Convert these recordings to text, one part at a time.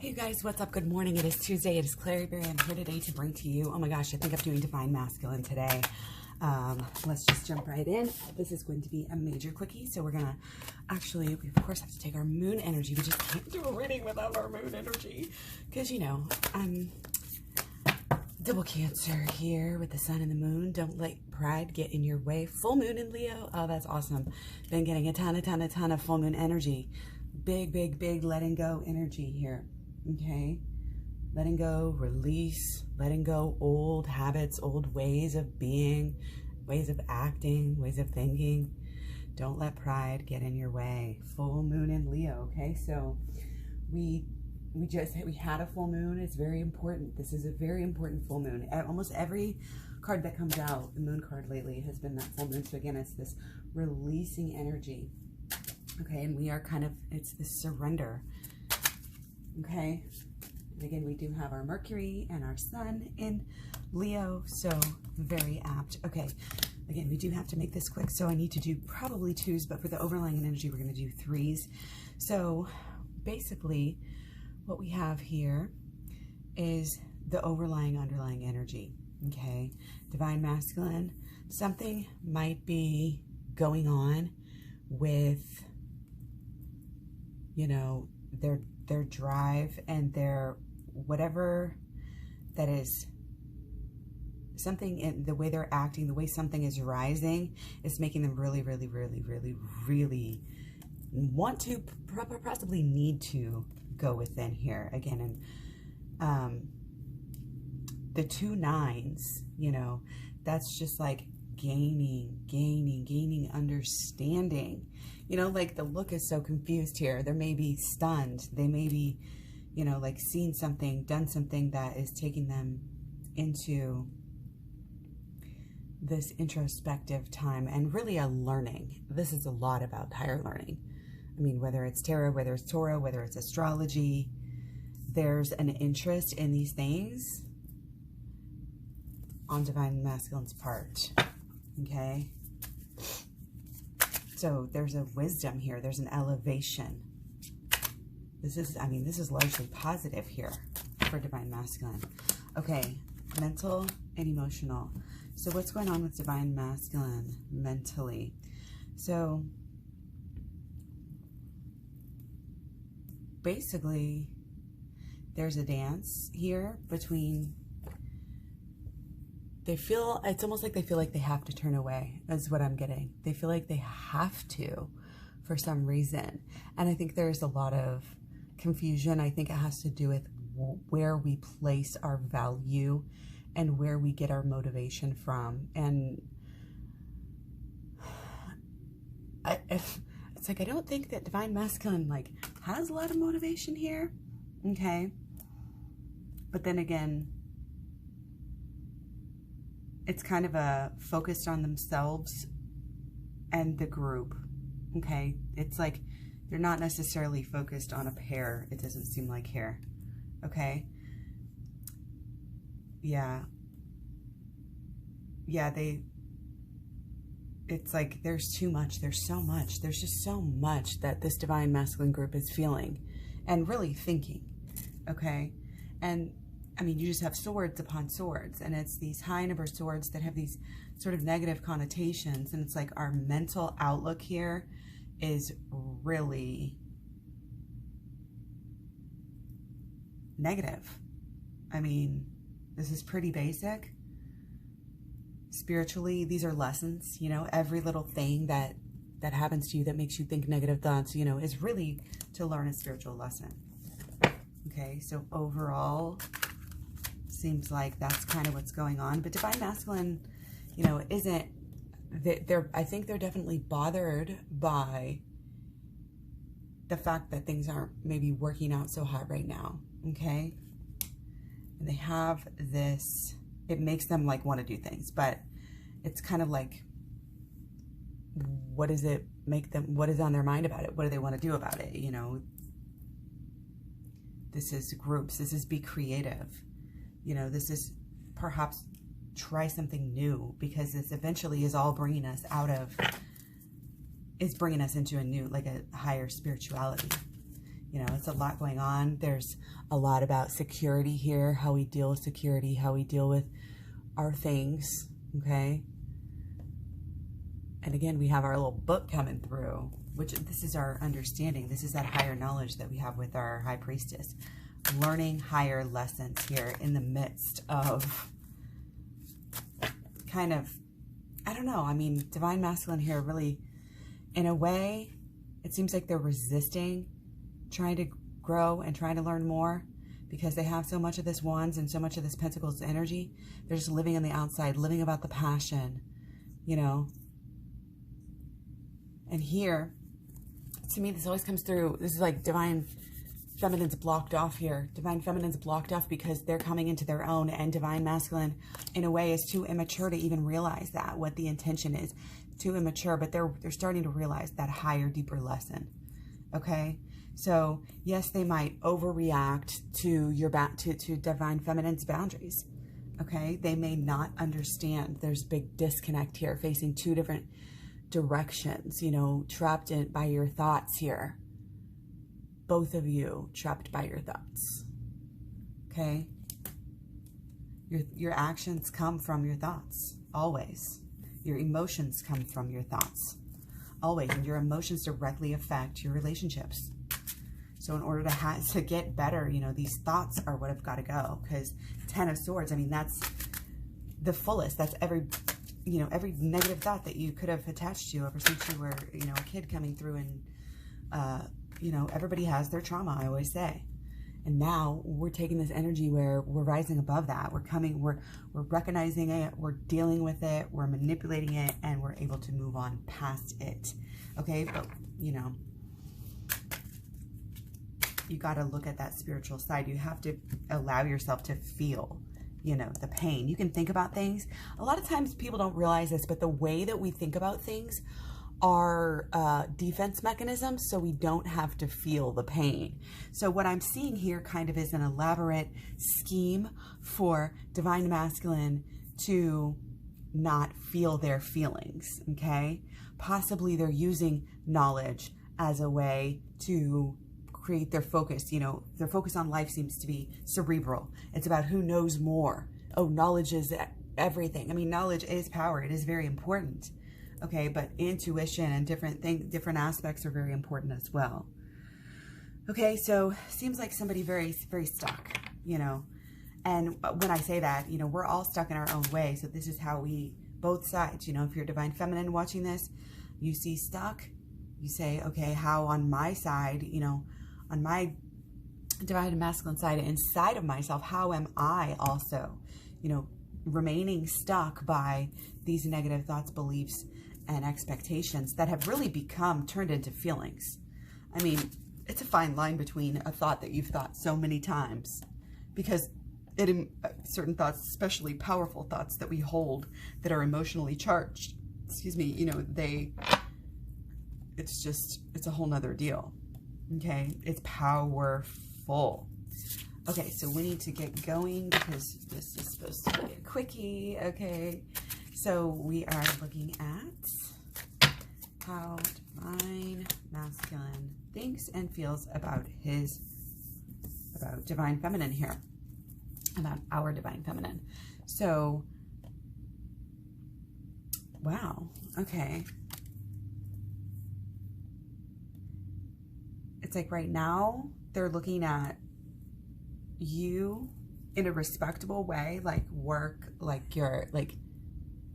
Hey you guys, what's up? Good morning. It is Tuesday. It is Klaireeberry. I'm here today to bring to you, oh my gosh, I think I'm doing Divine Masculine today. Let's just jump right in. This is going to be a major quickie. So we're going to actually, we of course have to take our moon energy. We just can't do a reading without our moon energy. Because, you know, I'm double Cancer here with the sun and the moon. Don't let pride get in your way. Full moon in Leo. Oh, that's awesome. Been getting a ton of full moon energy. Big letting go energy here. Okay, letting go, release, letting go old habits, old ways of being, ways of acting, ways of thinking. Don't let pride get in your way. Full moon in Leo. Okay, so we had a full moon. It's very important. This is a very important full moon. Almost every card that comes out, the moon card lately, has been that full moon. So again, it's this releasing energy. Okay, and we are kind of, it's this surrender. Okay, and again, we do have our Mercury and our Sun in Leo, so very apt. Okay, again, we do have to make this quick, so I need to do probably 2s, but for the overlying energy, we're going to do 3s. So basically, what we have here is the underlying energy. Okay, Divine Masculine. Something might be going on with, you know, their drive and their whatever that is, something in the way they're acting, the way something is rising is making them really want to, possibly need to go within here again. And the 2 9s, you know, that's just like gaining understanding. You know, like the look is so confused here. They may be stunned. They may be, you know, like seen something, done something that is taking them into this introspective time and really a learning. This is a lot about higher learning. I mean, whether it's tarot, whether it's Torah, whether it's astrology, there's an interest in these things on Divine Masculine's part. Okay? So there's a wisdom here. There's an elevation. This is, I mean, this is largely positive here for Divine Masculine. Okay, mental and emotional. So what's going on with Divine Masculine mentally? So basically, there's a dance here between, they feel, it's almost like they feel like they have to turn away, is what I'm getting. They feel like they have to for some reason. And I think there's a lot of confusion. I think it has to do with where we place our value and where we get our motivation from. And it's like, I don't think that Divine Masculine like has a lot of motivation here. Okay. But then again, it's kind of a focused on themselves and the group. Okay. It's like they're not necessarily focused on a pair. It doesn't seem like here. Okay. Yeah. Yeah. It's like there's too much. There's so much. There's just so much that this Divine Masculine group is feeling and really thinking. Okay. And I mean, you just have swords upon swords, and it's these high number swords that have these sort of negative connotations. And it's like our mental outlook here is really negative. I mean, this is pretty basic. Spiritually, these are lessons, you know, every little thing that happens to you that makes you think negative thoughts, you know, is really to learn a spiritual lesson. Okay, so overall, seems like that's kind of what's going on. But Divine Masculine, you know, isn't, I think they're definitely bothered by the fact that things aren't maybe working out so hot right now. Okay. And they have this, it makes them like want to do things, but it's kind of like, what does it make them, what is on their mind about it? What do they want to do about it? You know, this is groups, this is be creative. You know, this is perhaps try something new, because this eventually is all bringing us out of, is bringing us into a new, like a higher spirituality. You know, it's a lot going on. There's a lot about security here, how we deal with security, how we deal with our things, okay? And again, we have our little book coming through, which this is our understanding. This is that higher knowledge that we have with our High Priestess. Learning higher lessons here in the midst of kind of, I don't know, I mean, Divine Masculine here really, in a way, it seems like they're resisting trying to grow and trying to learn more because they have so much of this Wands and so much of this Pentacles energy. They're just living on the outside, living about the passion, you know. And here, to me, this always comes through. This is like Divine Feminine's blocked off here. Divine Feminine's blocked off because they're coming into their own, and Divine Masculine, in a way, is too immature to even realize that, what the intention is. Too immature, but they're starting to realize that higher, deeper lesson. Okay? So, yes, they might overreact to your to Divine Feminine's boundaries. Okay? They may not understand. There's big disconnect here, facing two different directions, you know, trapped in by your thoughts here. Both of you trapped by your thoughts. Okay? Your actions come from your thoughts, always. Your emotions come from your thoughts, always. And your emotions directly affect your relationships. So in order to get better, you know, these thoughts are what have got to go. Because 10 of Swords, I mean, that's the fullest. That's every, you know, every negative thought that you could have attached to ever since you were, you know, a kid coming through. And, you know, everybody has their trauma, I always say. And now we're taking this energy where we're rising above that. We're recognizing it, we're dealing with it, we're manipulating it, and we're able to move on past it. Okay, but, you know, you got to look at that spiritual side. You have to allow yourself to feel, you know, the pain. You can think about things. A lot of times people don't realize this, but the way that we think about things are defense mechanisms, so we don't have to feel the pain. So what I'm seeing here kind of is an elaborate scheme for Divine Masculine to not feel their feelings, okay? Possibly they're using knowledge as a way to create their focus. You know, their focus on life seems to be cerebral. It's about who knows more. Oh, knowledge is everything. I mean, knowledge is power. It is very important. Okay, but intuition and different aspects are very important as well. Okay, so seems like somebody very, very stuck, you know. And when I say that, you know, we're all stuck in our own way. So this is how we, both sides, you know, if you're Divine Feminine watching this, you see stuck, you say, okay, how on my side, you know, on my Divine Masculine side, inside of myself, how am I also, you know, remaining stuck by these negative thoughts, beliefs, and expectations that have really become turned into feelings. I mean, it's a fine line between a thought that you've thought so many times, because certain thoughts, especially powerful thoughts that we hold that are emotionally charged, excuse me, you know, it's a whole nother deal. Okay, it's powerful. Okay, so we need to get going because this is supposed to be a quickie. Okay, so we are looking at how Divine Masculine thinks and feels about Divine Feminine here, about our Divine Feminine. So, wow, okay. It's like right now they're looking at you in a respectable way, like work, like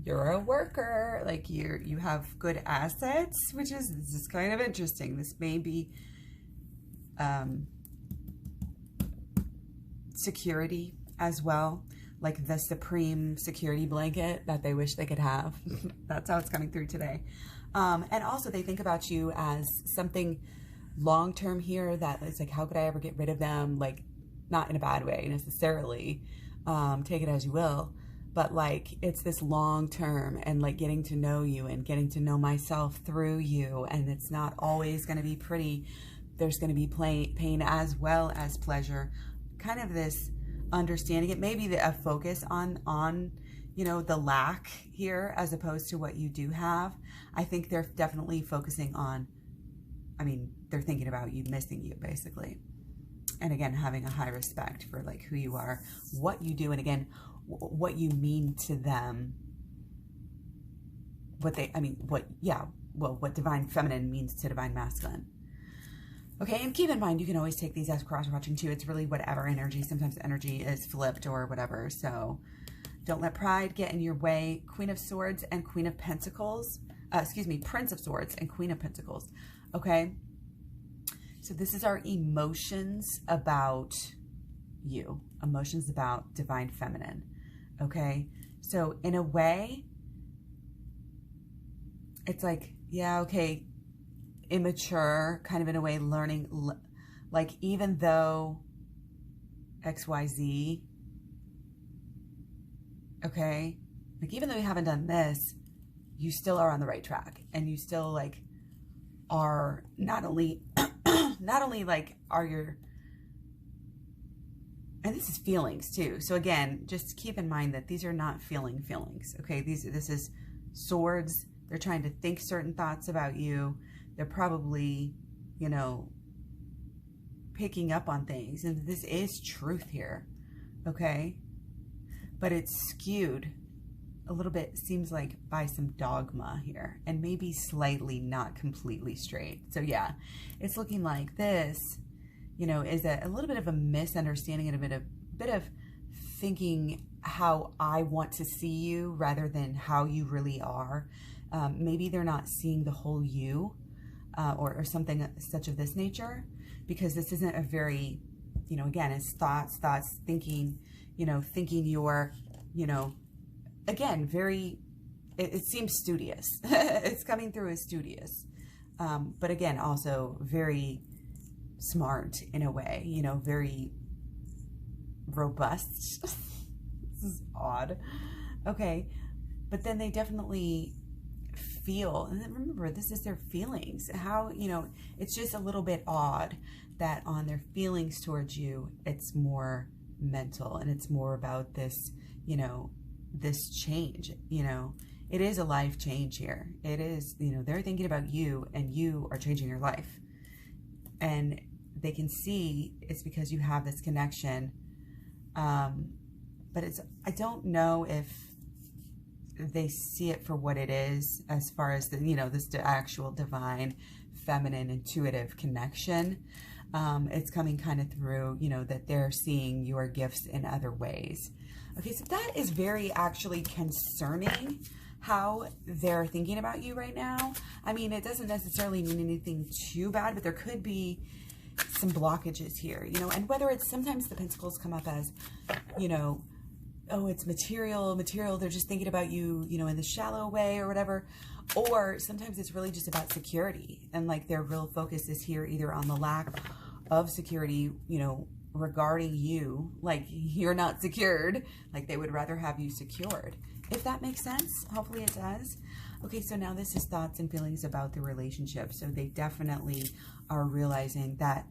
you're a worker, like you have good assets, which is, this is kind of interesting. This may be security as well, like the supreme security blanket that they wish they could have. That's how it's coming through today. And also they think about you as something long-term here, that it's like, how could I ever get rid of them? Like, not in a bad way necessarily, take it as you will, but like it's this long-term, and like getting to know you and getting to know myself through you, and it's not always going to be pretty. There's going to be pain as well as pleasure. Kind of this understanding. It may be a focus on you know, the lack here as opposed to what you do have. I think they're definitely focusing on I mean, they're thinking about you missing you, basically. And again, having a high respect for like who you are, what you do, and again, what you mean to them, what divine feminine means to divine masculine. Okay, and keep in mind, you can always take these as cross-watching too. It's really whatever energy. Sometimes energy is flipped or whatever. So don't let pride get in your way. Queen of Swords and Queen of Pentacles. Prince of Swords and Queen of Pentacles. Okay, so this is our emotions about you. Emotions about divine feminine. Okay, so in a way, it's like, yeah, okay, immature, kind of in a way, learning, like, even though XYZ, okay, like, even though you haven't done this, you still are on the right track, and you still, like, are not only like, are your, and this is feelings too, so again, just keep in mind that these are not feelings, okay, this is swords. They're trying to think certain thoughts about you. They're probably, you know, picking up on things. And this is truth here, okay? But it's skewed a little bit, seems like, by some dogma here. And maybe slightly not completely straight. So yeah, it's looking like this, you know, is a little bit of a misunderstanding and a bit of thinking how I want to see you rather than how you really are. Maybe they're not seeing the whole you. Or something such of this nature, because this isn't a very, you know, again, it's thoughts, thinking, you know, thinking you're, you know, again, very, it seems studious. It's coming through as studious. But again, also very smart in a way, you know, very robust. This is odd. Okay. But then they definitely feel, and then remember, this is their feelings. How, you know, it's just a little bit odd that on their feelings towards you, it's more mental and it's more about this, you know, this change, you know, it is a life change here. It is, you know, they're thinking about you and you are changing your life, and they can see it's because you have this connection. But it's, I don't know if they see it for what it is, as far as the, you know, this actual divine feminine intuitive connection. It's coming kind of through, you know, that they're seeing your gifts in other ways. Okay, so that is very actually concerning, how they're thinking about you right now. I mean, it doesn't necessarily mean anything too bad, but there could be some blockages here, you know, and whether it's, sometimes the pentacles come up as, you know, oh, it's material, they're just thinking about you, you know, in the shallow way or whatever. Or sometimes it's really just about security, and like their real focus is here either on the lack of security, you know, regarding you, like you're not secured, like they would rather have you secured. If that makes sense, hopefully it does. Okay, so now this is thoughts and feelings about the relationship. So they definitely are realizing that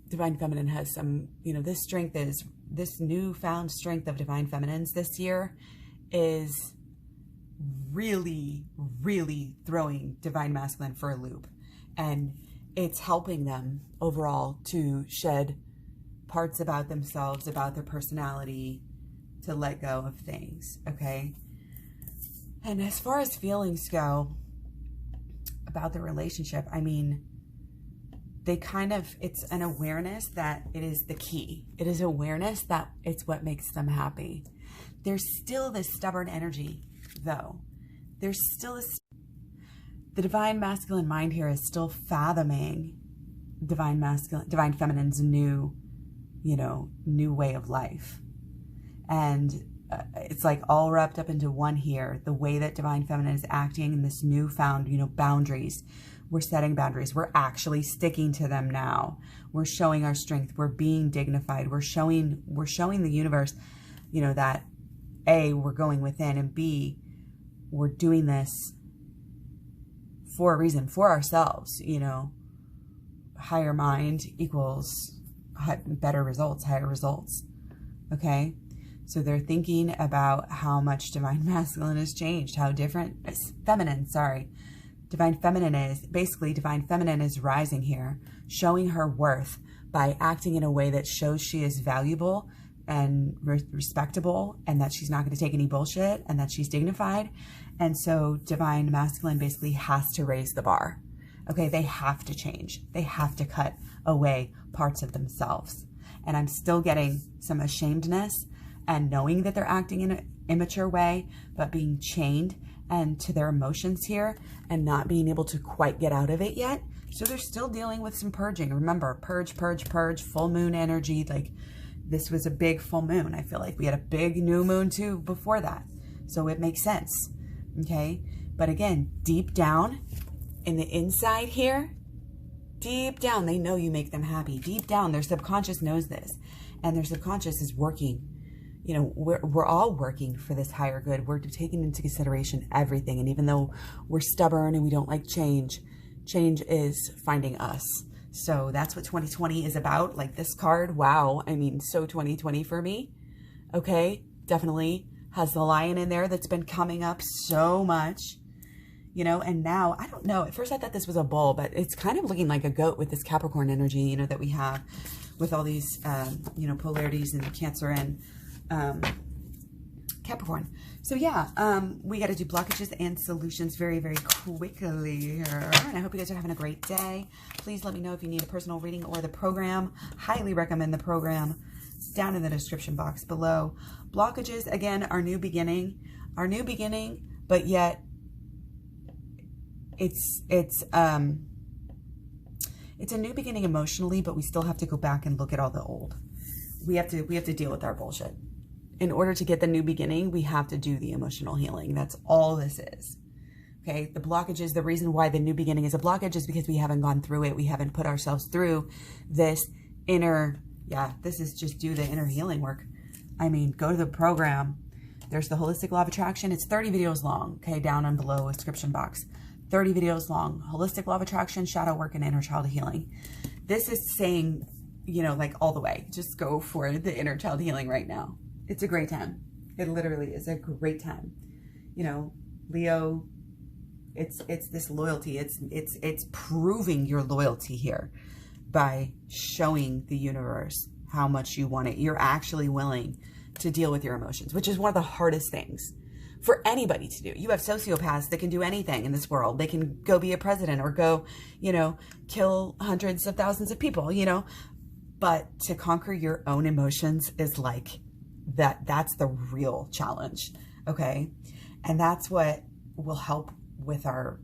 Divine Feminine has some, you know, this strength is, this newfound strength of Divine Feminines this year is really, really throwing Divine Masculine for a loop. And it's helping them overall to shed parts about themselves, about their personality, to let go of things, okay? And as far as feelings go about the relationship, I mean, they kind of, it's an awareness that it is the key. It is awareness that it's what makes them happy. There's still this stubborn energy, though. There's still this, the Divine Masculine mind here is still fathoming Divine Feminine's new, you know, new way of life. And it's like all wrapped up into one here. The way that Divine Feminine is acting in this newfound, you know, boundaries. We're setting boundaries. We're actually sticking to them now. We're showing our strength. We're being dignified. We're showing the universe, you know, that A, we're going within, and B, we're doing this for a reason, for ourselves, you know. Higher mind equals better results, higher results. Okay? So they're thinking about how much Divine Masculine has changed, how different, Divine Divine Feminine is rising here, showing her worth by acting in a way that shows she is valuable and respectable, and that she's not going to take any bullshit, and that she's dignified. And so Divine Masculine basically has to raise the bar. Okay, they have to change. They have to cut away parts of themselves. And I'm still getting some ashamedness and knowing that they're acting in an immature way, but being chained and to their emotions here and not being able to quite get out of it yet. So they're still dealing with some purging. Remember, purge, purge, purge, full moon energy. Like, this was a big full moon. I feel like we had a big new moon too before that. So it makes sense. Okay. But again, deep down in the inside here, deep down, they know you make them happy. Deep down, their subconscious knows this, and their subconscious is working. You know, we're all working for this higher good. We're taking into consideration everything. And even though we're stubborn and we don't like change, change is finding us. So that's what 2020 is about. Like this card, wow. I mean, so 2020 for me. Okay, definitely has the lion in there that's been coming up so much. You know, and now, I don't know, at first I thought this was a bull, but it's kind of looking like a goat with this Capricorn energy, you know, that we have with all these, you know, polarities in Cancer and Capricorn. So yeah, we got to do blockages and solutions very, very quickly here. And I hope you guys are having a great day. Please let me know if you need a personal reading or the program. Highly recommend the program. It's down in the description box below. Blockages, again, our new beginning, but yet it's a new beginning emotionally, but we still have to go back and look at all the old. We have to deal with our bullshit. In order to get the new beginning, we have to do the emotional healing. That's all this is. Okay, the blockages, the reason why the new beginning is a blockage is because we haven't gone through it. We haven't put ourselves through this inner, this is just do the inner healing work. I mean, go to the program. There's the Holistic Law of Attraction. It's 30 videos long, okay, down and below description box. 30 videos long. Holistic Law of Attraction, Shadow Work, and Inner Child Healing. This is saying, you know, like all the way. Just go for the inner child healing right now. It's a great time. It literally is a great time. You know, Leo, it's this loyalty. It's proving your loyalty here by showing the universe how much you want it. You're actually willing to deal with your emotions, which is one of the hardest things for anybody to do. You have sociopaths that can do anything in this world. They can go be a president or go, you know, kill hundreds of thousands of people, you know. But to conquer your own emotions is like that's the real challenge, okay? And that's what will help with our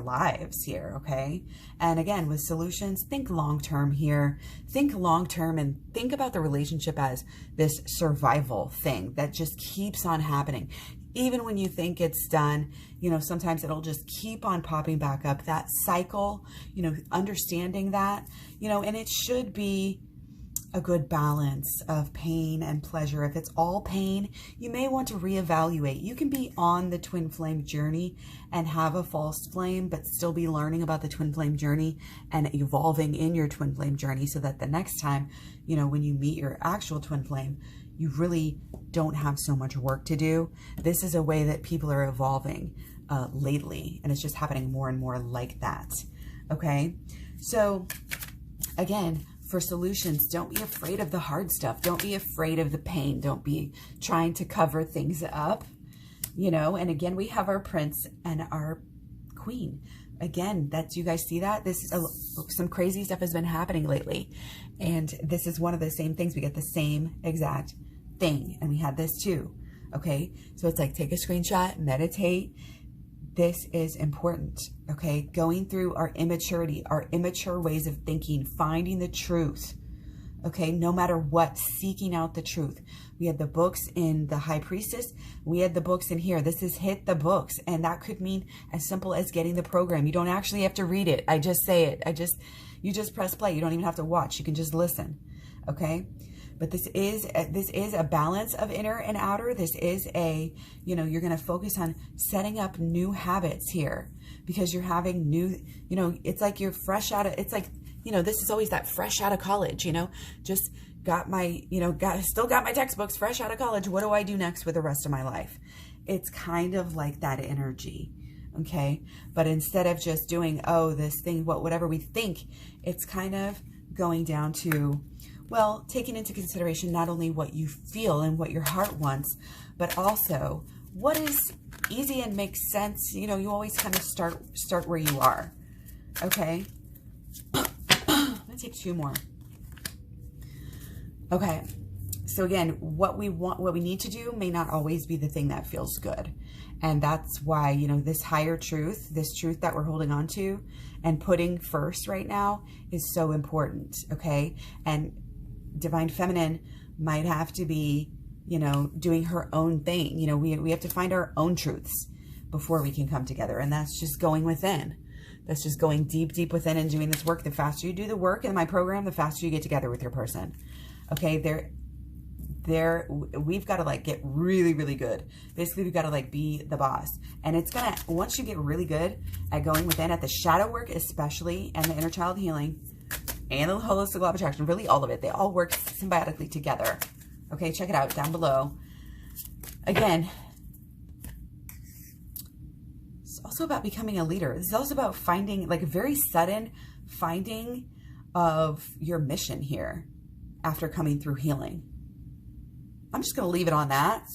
lives here, okay? And again, with solutions, think long-term here. Think long-term and think about the relationship as this survival thing that just keeps on happening. Even when you think it's done, you know, sometimes it'll just keep on popping back up. That cycle, you know, understanding that, you know, and it should be a good balance of pain and pleasure. If it's all pain, you may want to reevaluate. You can be on the twin flame journey and have a false flame, but still be learning about the twin flame journey and evolving in your twin flame journey so that the next time, you know, when you meet your actual twin flame, you really don't have so much work to do. This is a way that people are evolving lately, and it's just happening more and more like that. Okay, so again, for solutions, don't be afraid of the hard stuff. Don't be afraid of the pain. Don't be trying to cover things up, you know. And again, we have our prince and our queen. Again, you guys see that? This is some crazy stuff has been happening lately. And this is one of the same things. We get the same exact thing. And we had this too. Okay. So it's like, take a screenshot, meditate. This is important, okay? Going through our immaturity, our immature ways of thinking, finding the truth, okay? No matter what, seeking out the truth. We had the books in the High Priestess. We had the books in here. This is hit the books. And that could mean as simple as getting the program. You don't actually have to read it. I just say it. You just press play. You don't even have to watch. You can just listen, okay? But this is a balance of inner and outer. This is you know, you're going to focus on setting up new habits here because you're having new, you know, it's like you're fresh out of, it's like, you know, this is always that fresh out of college, you know, just got my, you know, still got my textbooks fresh out of college. What do I do next with the rest of my life? It's kind of like that energy. okay? But instead of just doing, oh, this thing, whatever we think, it's kind of going down to, well, taking into consideration not only what you feel and what your heart wants, but also what is easy and makes sense. You know, you always kind of start where you are, okay? I'm gonna take 2 more. Okay, so again, what we need to do may not always be the thing that feels good. And that's why, you know, this higher truth, this truth that we're holding on to and putting first right now is so important, okay? And Divine Feminine might have to be, you know, doing her own thing. You know, we have to find our own truths before we can come together. And that's just going within. That's just going deep, deep within and doing this work. The faster you do the work in my program, the faster you get together with your person. Okay, we've got to like get really, really good. Basically, we've got to like be the boss. And it's gonna, once you get really good at going within, at the shadow work especially, and the inner child healing, and the holistic law of attraction, really all of it, they all work symbiotically together. Okay, check it out down below. Again, it's also about becoming a leader. This is also about finding, like, a very sudden finding of your mission here after coming through healing. I'm just going to leave it on that.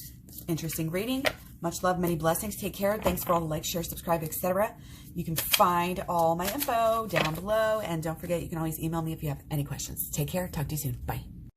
Interesting reading. Much love, many blessings. Take care. Thanks for all the likes, share, subscribe, etc. You can find all my info down below. And don't forget, you can always email me if you have any questions. Take care. Talk to you soon. Bye.